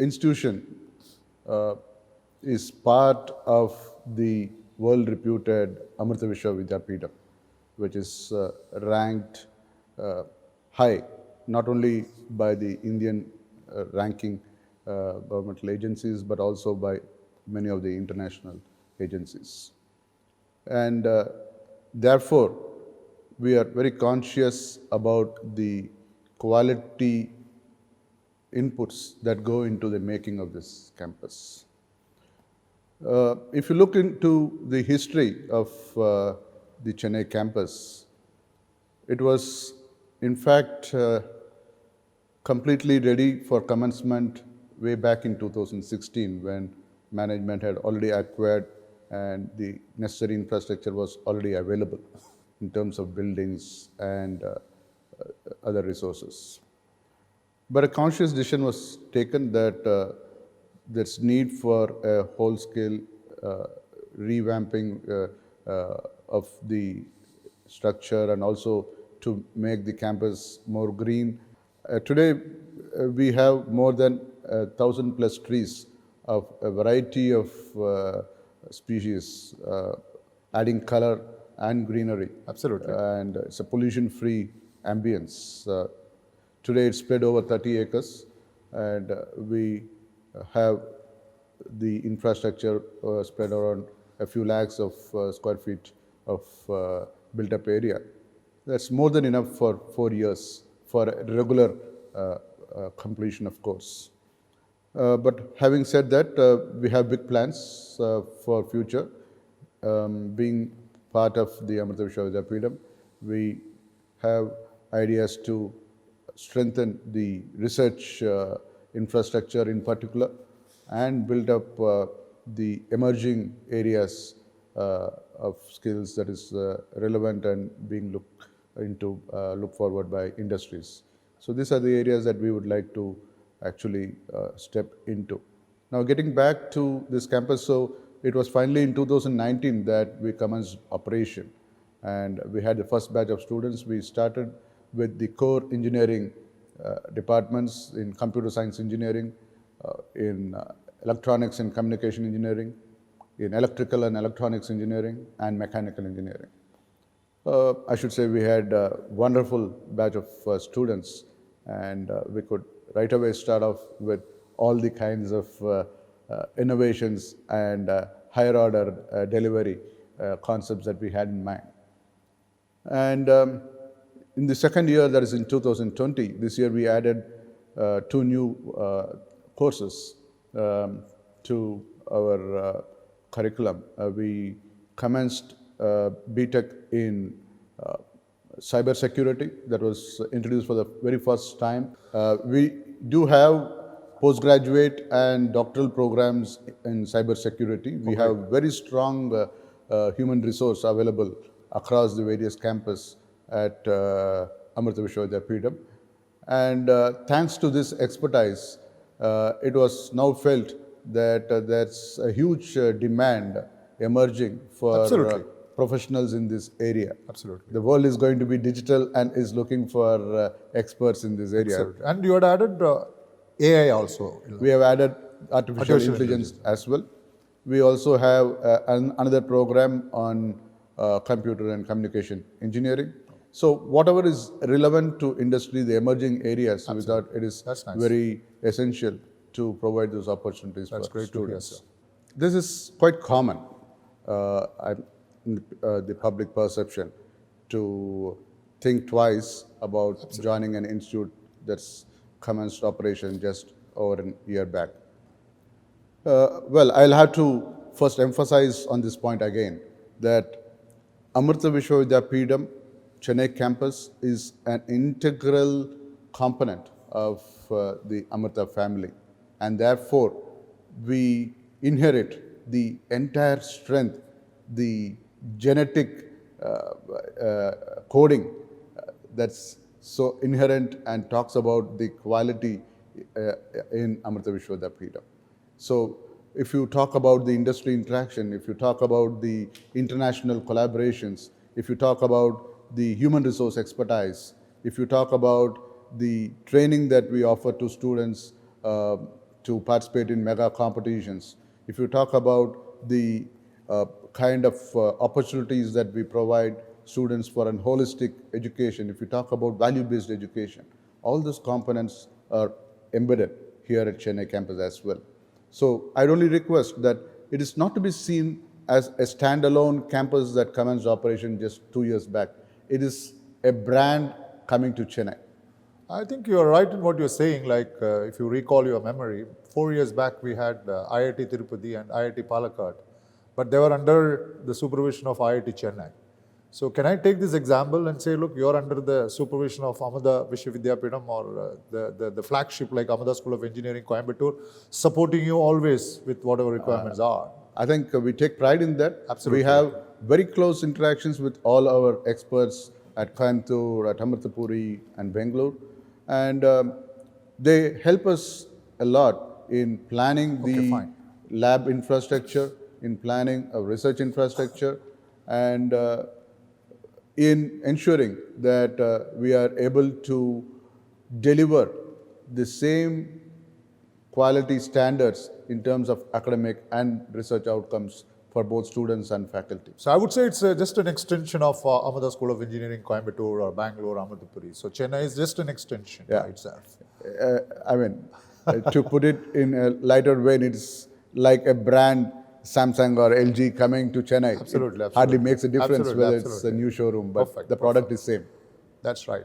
institution uh, is part of the world-reputed Amrita Vishwa Vidyapeetham, which is ranked high, not only by the Indian ranking governmental agencies, but also by many of the international agencies. And therefore, we are very conscious about the quality inputs that go into the making of this campus. If you look into the history of the Chennai campus, it was in fact completely ready for commencement way back in 2016 when management had already acquired and the necessary infrastructure was already available in terms of buildings and other resources. But a conscious decision was taken that there's need for a whole-scale revamping of the structure and also to make the campus more green. Today, we have more than 1,000 plus trees of a variety of species, adding color and greenery. Absolutely. And it's a pollution-free ambience. Today it's spread over 30 acres and we have the infrastructure spread around a few lakhs of square feet of built-up area. That's more than enough for 4 years for a regular completion, of course. But having said that, we have big plans for future. Being part of the Amrita Vishwa Vidyapeetham, we have ideas to strengthen the research infrastructure in particular and build up the emerging areas of skills that is relevant and being look forward by industries. So these are the areas that we would like to actually step into. Now getting back to this campus, so it was finally in 2019 that we commenced operation and we had the first batch of students. We started with the core engineering departments in computer science engineering, in electronics and communication engineering, in electrical and electronics engineering, and mechanical engineering. I should say we had a wonderful batch of students and we could right away start off with all the kinds of innovations and higher order delivery concepts that we had in mind. And in the second year, that is in 2020, this year we added 2 new courses to our curriculum. We commenced BTech in cyber security that was introduced for the very first time. We do have postgraduate and doctoral programs in cyber security. We have very strong human resource available across the various campus at Amrita Vishwa Vidyapeetham. And thanks to this expertise, it was now felt that there's a huge demand emerging for professionals in this area. Absolutely. The world is going to be digital and is looking for experts in this area. Absolutely. And you had added AI also. We have added artificial intelligence as well. We also have another program on computer and communication engineering. So whatever is relevant to industry, the emerging areas, we thought it is very essential to provide those opportunities for students. To hear, sir. This is quite common in the public perception to think twice about joining an institute that's commenced operation just over a year back. Well, I'll have to first emphasize on this point again that Amrita Vishwa Vidyapeetham Chennai campus is an integral component of the Amrita family, and therefore we inherit the entire strength, the genetic coding that's so inherent and talks about the quality in Amrita Vishwa Vidyapeetham. So if you talk about the industry interaction, if you talk about the international collaborations, if you talk about the human resource expertise, if you talk about the training that we offer to students to participate in mega competitions. If you talk about the kind of opportunities that we provide students for an holistic education, if you talk about value-based education, all those components are embedded here at Chennai campus as well. So I'd only request that it is not to be seen as a standalone campus that commenced operation just 2 years back. It is a brand coming to Chennai. I think you are right in what you're saying. Like, if you recall your memory, 4 years back we had IIT Tirupati and IIT Palakkad, but they were under the supervision of IIT Chennai. So can I take this example and say, look, you're under the supervision of Ahmada Vishwavidyapeetham or the flagship like Ahmada School of Engineering, Coimbatore, supporting you always with whatever requirements are. I think we take pride in that. Absolutely. We have very close interactions with all our experts at Coimbatore, at Amritsar and Bangalore. And they help us a lot in planning the lab infrastructure, in planning a research infrastructure, and in ensuring that we are able to deliver the same quality standards in terms of academic and research outcomes for both students and faculty. So I would say it's just an extension of Ahmada School of Engineering, Coimbatore or Bangalore, Ahmedabad. So Chennai is just an extension by itself. To put it in a lighter way, it's like a brand, Samsung or LG coming to Chennai. Absolutely. It hardly makes a difference Absolutely, whether it's a new showroom, but Perfect, the product is same. That's right.